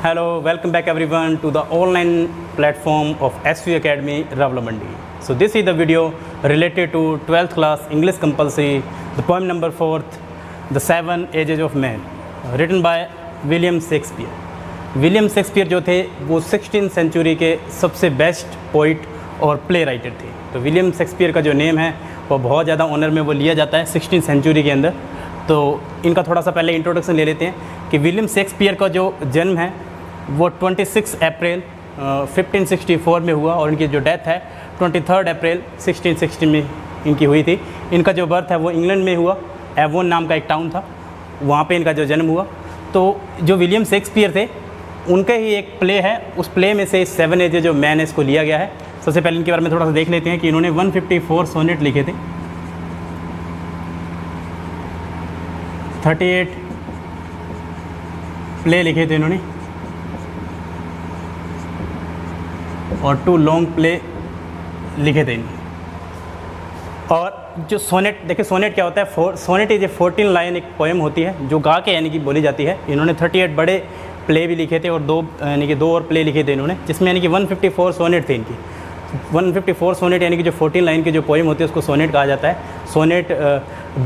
Hello, welcome back everyone to the online platform of SV Academy Ravlamandi. So this is the video related to 12th class English compulsory, the poem number 4th, The Seven Ages of Man, written by William Shakespeare. William Shakespeare जो थे वो 16th century के सबसे best poet और play writer थे। तो William Shakespeare का जो नेम है वो बहुत ज़्यादा ऑनर में वो लिया जाता है 16th सेंचुरी के अंदर। तो इनका थोड़ा सा पहले इंट्रोडक्शन ले लेते हैं कि विलियम शेक्सपियर का जो जन्म है वो 26 अप्रैल 1564 में हुआ और इनकी जो डेथ है 23 अप्रैल 1660 में इनकी हुई थी। इनका जो बर्थ है वो इंग्लैंड में हुआ, एवोन नाम का एक टाउन था, वहाँ पे इनका जो जन्म हुआ। तो जो विलियम शेक्सपियर थे उनका ही एक प्ले है, उस प्ले में से 7 एजेस जो मैन है इसको लिया गया है। सबसे पहले इनके बारे में थोड़ा सा देख लेते हैं कि इन्होंने 154 सोनेट लिखे थे, 38 प्ले लिखे थे इन्होंने और 2 लॉन्ग प्ले लिखे थे इन्होंने। और जो सोनेट, देखिए सोनेट क्या होता है, सोनेट इज ए 14 लाइन एक पोएम होती है जो गा के यानी कि बोली जाती है। इन्होंने 38 बड़े प्ले भी लिखे थे और 2 यानी कि 2 और प्ले लिखे थे इन्होंने, जिसमें यानी कि 154 सोनेट थे इनकी। 154 सोनेट यानी कि जो 14 लाइन की जो पोएम होती है उसको सोनेट कहा जाता है। सोनेट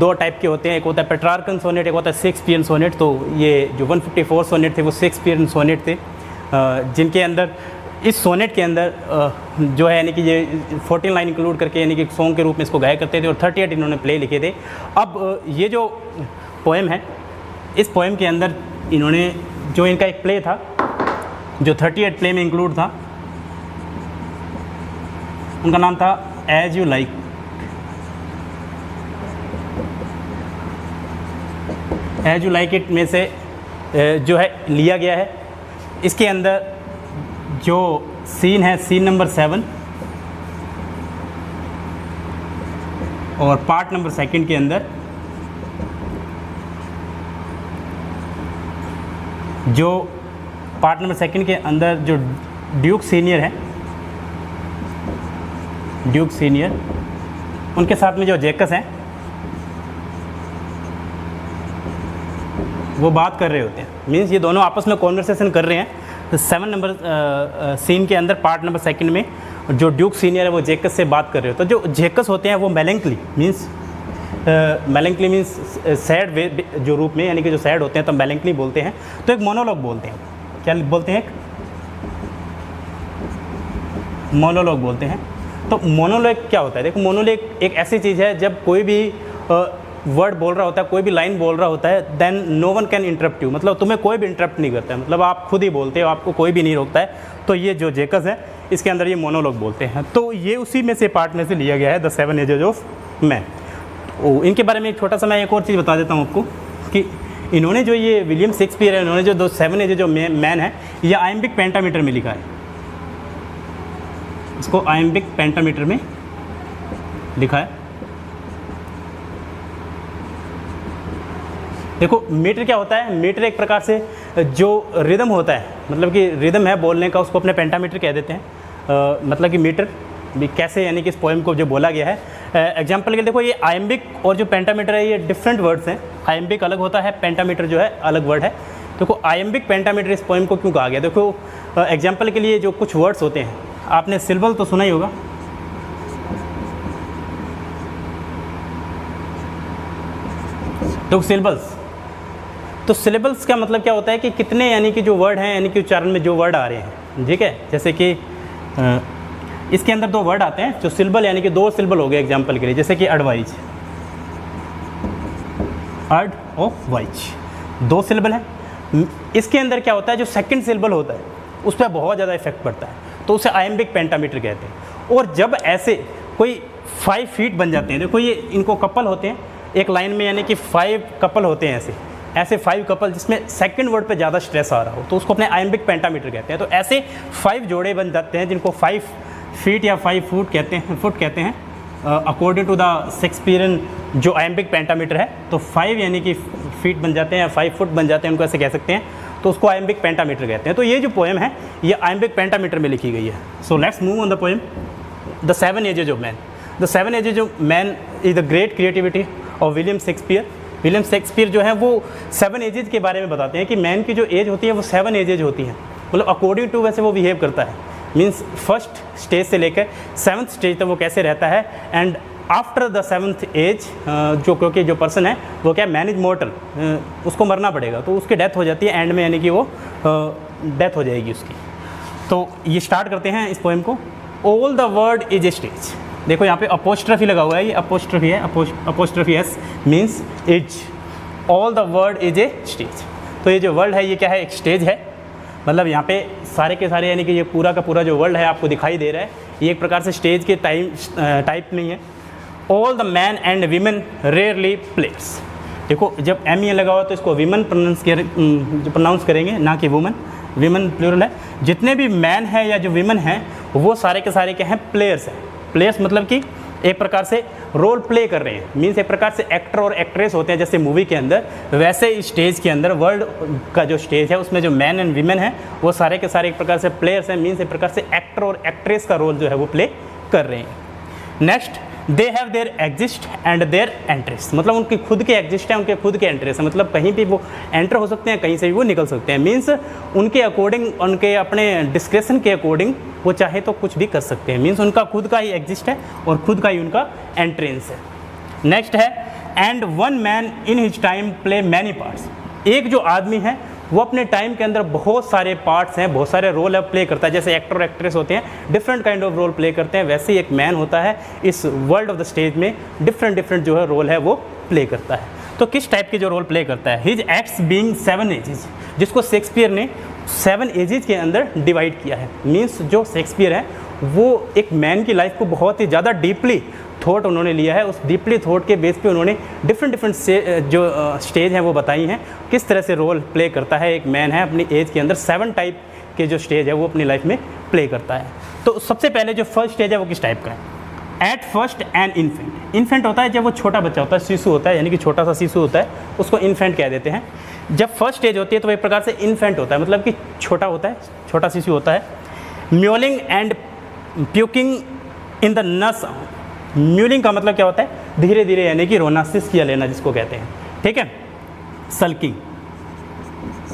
2 टाइप के होते हैं, एक होता है पेट्रार्कन सोनेट, एक होता है शेक्सपियन सोनेट। तो ये जो 154 सोनेट थे वो शेक्सपियन सोनेट थे, जिनके अंदर इस सोनेट के अंदर जो है यानी कि ये 14 लाइन इंक्लूड करके यानी कि सॉन्ग के रूप में इसको गाया करते थे और 38 इन्होंने प्ले लिखे थे। अब ये जो पोएम है, इस पोएम के अंदर इन्होंने जो इनका एक प्ले था जो 38 प्ले में इंक्लूड था, उनका नाम था as you like. As you like it में से जो है लिया गया है। इसके अंदर जो सीन है, सीन नंबर 7 और पार्ट नंबर 2 के अंदर जो पार्ट नंबर 2 के अंदर जो ड्यूक सीनियर है, ड्यूक सीनियर, उनके साथ में जो जैकस हैं वो बात कर रहे होते हैं। मीन्स ये दोनों आपस में कॉन्वर्सेशन कर रहे हैं। 7 नंबर सीन के अंदर पार्ट नंबर 2 में जो ड्यूक सीनियर है वो जैकस से बात कर रहे हो। तो जो जैकस होते हैं वो मेलेंकली मीन्स सैड वे जो रूप में, यानी कि जो सैड होते हैं तो मेलेंकली बोलते हैं। तो एक मोनोलॉग बोलते हैं, क्या बोलते हैं, एक मोनोलॉग बोलते हैं। तो मोनोलॉग क्या होता है, देखो मोनोलॉग एक ऐसी चीज़ है जब कोई भी वर्ड बोल रहा होता है, कोई भी लाइन बोल रहा होता है, then no one can interrupt you, मतलब तुम्हें कोई भी इंटरप्ट नहीं करता है, मतलब आप खुद ही बोलते हो, आपको कोई भी नहीं रोकता है। तो ये जो जैकस है इसके अंदर ये मोनोलॉग बोलते हैं। तो ये उसी में से पार्ट में से लिया गया है, द 7 एजेस ऑफ मैन। इनके बारे में एक छोटा सा मैं एक और चीज़ बता देता हूँ आपको कि इन्होंने जो ये विलियम शेक्सपियर है, इन्होंने जो 7 एजेस जो मैन है ये आयम्बिक पेंटामीटर में लिखा है। इसको आयम्बिक पेंटामीटर में लिखा है। देखो मीटर क्या होता है, मीटर एक प्रकार से जो रिदम होता है, मतलब कि रिदम है बोलने का, उसको अपने पेंटामीटर कह देते हैं। मतलब कि मीटर भी कैसे, यानी कि इस पोएम को जो बोला गया है। एग्जांपल के लिए देखो, ये आयम्बिक और जो पेंटामीटर है ये डिफरेंट वर्ड्स हैं। आयम्बिक अलग होता है, पेंटामीटर जो है अलग वर्ड है। देखो आयम्बिक पेंटामीटर इस पोएम को क्यों कहा गया, देखो एग्जाम्पल के लिए जो कुछ वर्ड्स होते हैं, आपने सिलेबल तो सुना ही होगा। तो सिलेबल्स, तो सिलेबल्स का मतलब क्या होता है कि कितने यानी कि जो वर्ड हैं, यानी कि उच्चारण में जो वर्ड आ रहे हैं, ठीक है। जैसे कि इसके अंदर 2 वर्ड आते हैं जो सिलेबल यानी कि 2 सिलेबल हो गए एग्जांपल के लिए, जैसे कि advise, earned of wise 2 syllable है। इसके अंदर क्या होता है, जो सेकंड सिलेबल होता है उस पर बहुत ज़्यादा इफेक्ट पड़ता है, तो उसे आयम्बिक पेंटामीटर कहते हैं। और जब ऐसे कोई 5 फीट बन जाते हैं, देखो ये इनको कपल होते हैं एक लाइन में, यानी कि 5 कपल होते हैं ऐसे 5 कपल जिसमें सेकंड वर्ड पे ज़्यादा स्ट्रेस आ रहा हो, तो उसको अपने आयम्बिक पेंटामीटर कहते हैं। तो ऐसे 5 जोड़े बन जाते हैं जिनको 5 फीट या 5 फुट कहते हैं अकॉर्डिंग टू द शेक्सपियरियन जो आयम्बिक पेंटामीटर है। तो 5 यानी कि फीट बन जाते हैं या 5 फुट बन जाते हैं, उनको ऐसे कह सकते हैं, तो उसको आयम्बिक पेंटामीटर कहते हैं। तो ये जो पोएम है ये आयम्बिक पेंटामीटर में लिखी गई है। So let's move on the poem the 7 ages of man. The 7 ages of man is the great creativity of William Shakespeare. William Shakespeare जो है वो 7 एजेज के बारे में बताते हैं कि मैन की जो एज होती है वो 7 एजेज होती हैं। मतलब अकॉर्डिंग टू वैसे वो बिहेव करता है, मीन्स फर्स्ट स्टेज से लेकर 7th स्टेज तक वो कैसे रहता है। And after the 7th as जो क्योंकि जो पर्सन है वो क्या मैन इज मॉर्टल, उसको मरना पड़ेगा, तो उसकी डेथ हो जाती है एंड में, यानी कि वो डेथ हो जाएगी उसकी। तो ये स्टार्ट करते हैं इस पोएम को। All the word is a stage, देखो यहाँ पे अपोस्ट्रफी लगा हुआ है, ये अपोस्ट्रफी है, apostrophe S means is, all the word is a stage. तो ये जो वर्ल्ड है ये क्या है, एक स्टेज है, मतलब यहाँ पे सारे के सारे यानी कि ये पूरा का पूरा जो वर्ल्ड है आपको दिखाई दे रहा है, ये एक प्रकार से स्टेज के टाइप नहीं है। All the man and women rarely players, देखो जब एम ई लगा हुआ तो इसको वीमन प्रोनाउंस करेंगे, ना कि वुमन, वीमन प्लूरल है। जितने भी मैन हैं या जो वीमन हैं वो सारे के सारे क्या हैं, प्लेयर्स हैं। प्लेयर्स मतलब कि एक प्रकार से रोल प्ले कर रहे हैं, मीन्स एक प्रकार से एक्टर और एक्ट्रेस होते हैं जैसे मूवी के अंदर, वैसे स्टेज के अंदर वर्ल्ड का जो स्टेज है उसमें जो मैन एंड वीमेन हैं वो सारे के सारे एक प्रकार से प्लेयर्स हैं, मीन्स एक प्रकार से एक्टर और एक्ट्रेस का रोल जो है वो प्ले कर रहे हैं। Next, they have their exits and their entrance, मतलब उनकी खुद के एग्जिस्ट है, उनके खुद के एंट्रेस है, मतलब कहीं भी वो एंटर हो सकते हैं, कहीं से भी वो निकल सकते हैं, मीन्स उनके अकॉर्डिंग, उनके अपने डिस्क्रिप्शन के अकॉर्डिंग वो चाहे तो कुछ भी कर सकते हैं, मीन्स उनका खुद का ही एग्जिस्ट है और खुद का ही उनका एंट्रेंस है। नेक्स्ट है, and one man in his time play many parts, एक जो आदमी है वो अपने टाइम के अंदर बहुत सारे पार्ट्स हैं, बहुत सारे रोल प्ले करता है, जैसे एक्टर और एक्ट्रेस होते हैं different kind of role play करते हैं, वैसे ही एक मैन होता है इस वर्ल्ड ऑफ द स्टेज में डिफरेंट जो है रोल है वो प्ले करता है। तो किस टाइप के जो रोल प्ले करता है, हिज एक्ट्स बीइंग 7 एजेस, जिसको शेक्सपियर ने 7 एजेस के अंदर डिवाइड किया है, मीन्स जो शेक्सपियर है वो एक मैन की लाइफ को बहुत ही ज़्यादा डीपली थॉट उन्होंने लिया है, उस डीपली थॉट के बेस पे उन्होंने डिफरेंट जो स्टेज हैं वो बताई हैं, किस तरह से रोल प्ले करता है एक मैन है अपनी एज के अंदर, 7 टाइप के जो स्टेज है वो अपनी लाइफ में प्ले करता है। तो सबसे पहले जो फर्स्ट स्टेज है वो किस टाइप का है, at first an infant, infant होता है जब वो छोटा बच्चा होता है, शिशु होता है, यानी कि छोटा सा शिशु होता है, उसको इन्फेंट कह देते हैं। जब फर्स्ट स्टेज होती है तो एक प्रकार से इन्फेंट होता है, मतलब कि छोटा होता है, छोटा शिशु होता है। Mewling and puking in the nurse, mewling का मतलब क्या होता है, धीरे धीरे यानी कि रोना, सिसकिया लेना जिसको कहते हैं, ठीक है। सल्किंग,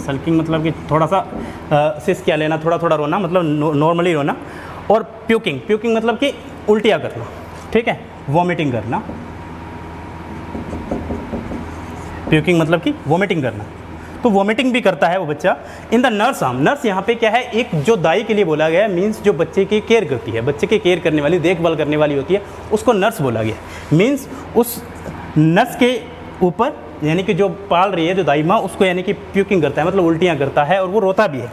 सल्किंग मतलब कि थोड़ा सा सिसकिया लेना, थोड़ा थोड़ा रोना, मतलब नॉर्मली रोना। और प्यूकिंग, प्यूकिंग मतलब कि उल्टियाँ करना, ठीक है, वॉमिटिंग करना, प्यूकिंग मतलब कि वॉमिटिंग करना, तो वॉमिटिंग भी करता है वो बच्चा। In the nurse arm, nurse यहाँ पे क्या है, एक जो दाई के लिए बोला गया है, मीन्स जो बच्चे की केयर करती है, बच्चे की केयर करने वाली, देखभाल करने वाली होती है, उसको नर्स बोला गया, मीन्स उस नर्स के ऊपर यानी कि जो पाल रही है जो दाई माँ, उसको यानी कि प्यूकिंग करता है, मतलब उल्टियाँ करता है और वो रोता भी है।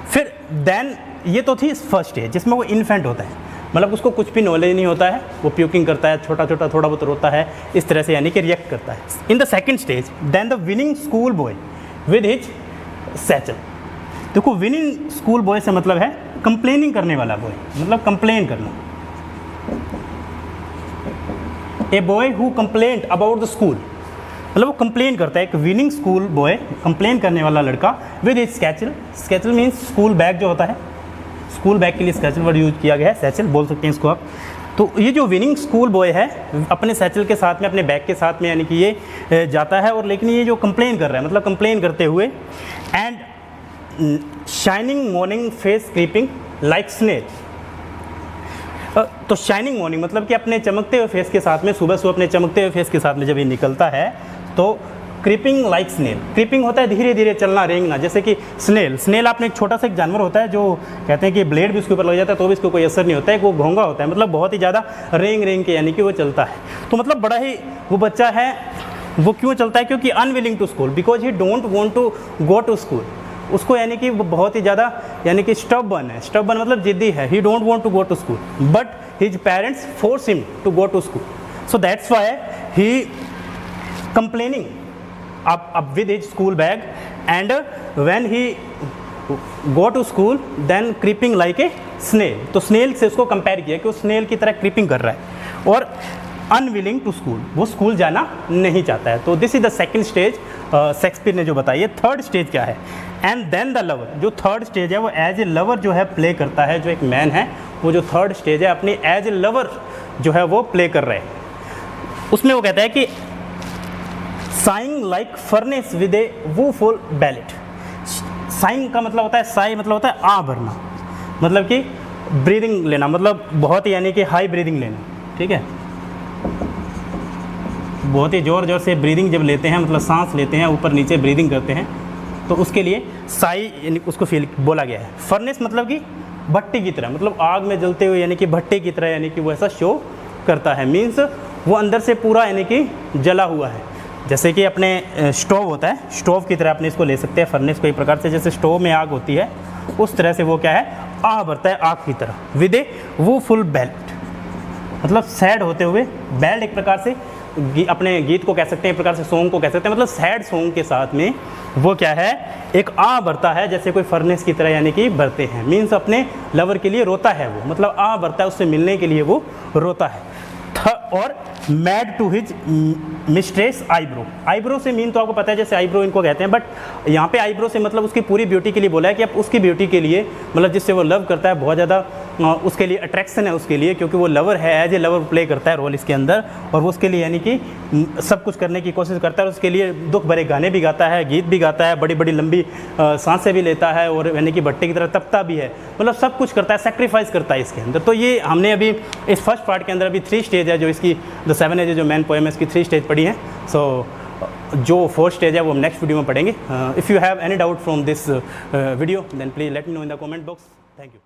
फिर देन ये तो थी फर्स्ट स्टेज जिसमें वो इन्फेंट होता है, मतलब उसको कुछ भी नॉलेज नहीं होता है, वो प्यूकिंग करता है, छोटा छोटा थोड़ा बहुत रोता है, इस तरह से यानी कि रिएक्ट करता है। In the second stage, then the whining school boy with his satchel, देखो विनिंग स्कूल बॉय से मतलब है कंप्लेनिंग करने वाला बॉय, मतलब कंप्लेन करना, a boy who complaint about the school, मतलब वो कंप्लेन करता है, एक विनिंग स्कूल बॉय कंप्लेन करने वाला लड़का, with his satchel, satchel means school bag जो होता है, स्कूल बैग के लिए स्कैचल वर्ड यूज किया गया है, सैचल बोल सकते हैं इसको आप। तो ये जो विनिंग स्कूल बॉय है अपने सैचल के साथ में, अपने बैग के साथ में यानी कि ये जाता है, और लेकिन ये जो कंप्लेन कर रहा है, मतलब कंप्लेन करते हुए, and shining morning face creeping like snail, तो शाइनिंग मॉर्निंग मतलब कि अपने चमकते हुए फेस के साथ में, सुबह सुबह अपने चमकते हुए फेस के साथ में जब ये निकलता है तो क्रीपिंग लाइक स्नेल, क्रीपिंग होता है धीरे धीरे चलना, रेंगना, जैसे कि स्नेल, स्नेल आपने एक छोटा सा एक जानवर होता है जो कहते हैं कि ब्लेड भी उसके ऊपर लग जाता है तो भी इसको कोई असर नहीं होता है, वो घोंगा होता है, मतलब बहुत ही ज़्यादा रेंग रेंग के यानी कि वो चलता है। तो मतलब बड़ा ही वो बच्चा है, वो क्यों चलता है, क्योंकि unwilling to school, because he don't want to go to school, उसको यानी कि वो बहुत ही ज़्यादा यानी कि स्टबर्न है, स्टबर्न मतलब जिद्दी है, he don't want to go to school but his parents force him to go to school, so that's why he complaining up with his school bag, and when he go to school then creeping like a snail, तो snail से उसको compare किया कि वो snail की तरह creeping कर रहा है, और unwilling to school, वो स्कूल जाना नहीं चाहता है। तो this is the second stage Shakespeare ने जो बताई है। थर्ड स्टेज क्या है, एंड देन द लवर, जो थर्ड स्टेज है वो एज ए लवर जो है प्ले करता है, जो एक मैन है वो जो थर्ड स्टेज है अपनी एज ए लवर जो है वो प्ले कर रहे हैं। उसमें वो कहता है कि sighing like furnace with a woeful ballad, sighing का मतलब होता है, साई मतलब होता है आ भरना, मतलब कि ब्रीदिंग लेना, मतलब बहुत ही यानी कि हाई ब्रीदिंग लेना, ठीक है, बहुत ही ज़ोर ज़ोर से ब्रीदिंग जब लेते हैं, मतलब सांस लेते हैं, ऊपर नीचे ब्रीदिंग करते हैं, तो उसके लिए साई यानी उसको फील बोला गया है। फर्नेस मतलब कि भट्टी की तरह, मतलब आग में जलते हुए यानी कि भट्टी की तरह, यानी कि वो ऐसा शो करता है, मीन्स वो अंदर से पूरा यानी कि जला हुआ है। जैसे कि अपने स्टोव होता है, स्टोव की तरह अपने इसको ले सकते हैं फर्नेस को, एक प्रकार से जैसे स्टोव में आग होती है उस तरह से वो क्या है, आग भरता है आग की तरह। विद ए वो फुल बेल्ट, मतलब सैड होते हुए, बेल्ट एक प्रकार से अपने गीत को कह सकते हैं, एक प्रकार से सॉन्ग को कह सकते हैं, मतलब सैड सॉन्ग के साथ में वो क्या है, एक आ भरता है जैसे कोई फर्नेस की तरह यानी कि भरते हैं, मीन्स अपने लवर के लिए रोता है वो, मतलब आ भरता है, उससे मिलने के लिए वो रोता है। और made to his mistress eyebrow, eyebrow से मीन तो आपको पता है जैसे आईब्रो इनको कहते हैं, बट यहाँ पे आईब्रो से मतलब उसकी पूरी ब्यूटी के लिए बोला है कि आप उसकी ब्यूटी के लिए, मतलब जिससे वो लव करता है, बहुत ज़्यादा उसके लिए अट्रैक्शन है उसके लिए, क्योंकि वो लवर है, एज ए लवर प्ले करता है रोल इसके अंदर, और वो उसके लिए यानी कि सब कुछ करने की कोशिश करता है, उसके लिए दुख भरे गाने भी गाता है, गीत भी गाता है, बड़ी बड़ी लंबी सांसें भी लेता है, और यानी कि भट्टे की तरह तपता भी है, मतलब सब कुछ करता है, सेक्रीफाइस करता है इसके अंदर। तो ये हमने अभी इस फर्स्ट पार्ट के अंदर अभी 3 स्टेज है जो इसकी, द 7 एज जो मेन पोएम है इसकी 3 स्टेज पढ़ी है। सो जो 4th स्टेज है वो हम नेक्स्ट वीडियो में पढ़ेंगे। If you have any doubt from this video then please let me know in the comment box. Thank you.